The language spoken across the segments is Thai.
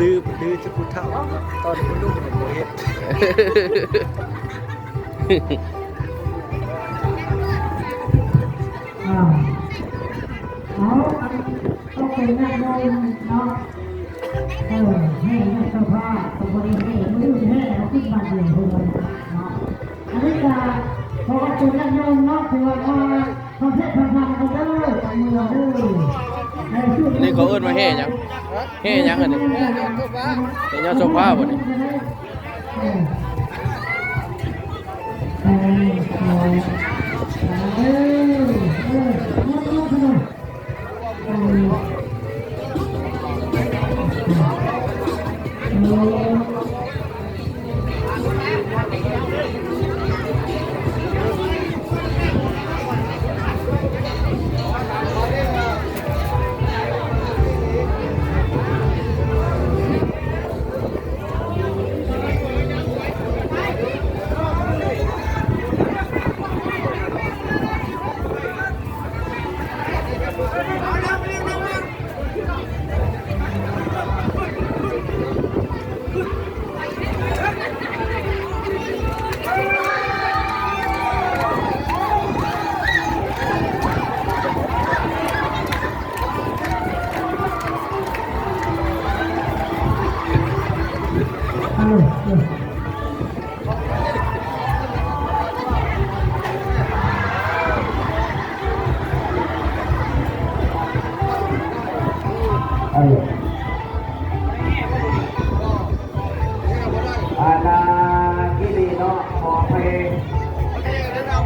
ดื้อจะพูดเท่าตอนคุณลูกเป็นโมเฮ็ดต้องเป็นงานเลยเนาะให้เจ้าภาพตัวบริเวณมือให้เราคิดบัตรเลยคนเนาะอันนี้จะพอเป็นงานเลยเนาะถือว่าประเภททำเขาเด้อทำมือเด้อ นี่เขาเอิ้นมาเฮ่ยังเฮ่ยังอันนี้เฮ่ยังโซฟาบ่นี่อาณากิริเนาะขอเพลง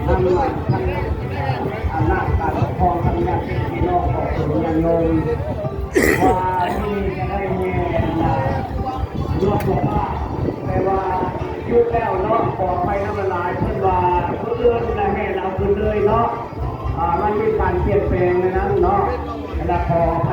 นำหลักทั้งอำนาจการปกครองทั้งญาติพี่น้องของคุณยังยงว่าที่จะได้แง่นะยกตัวว่าแต่ว่ายุคแล้วเนาะขอไปน้ำละลายเพื่อนว่าเพื่อนนะให้เราคืนเลยเนาะมันมีการเปลี่ยนแปลงในนั้นเนาะและขอไป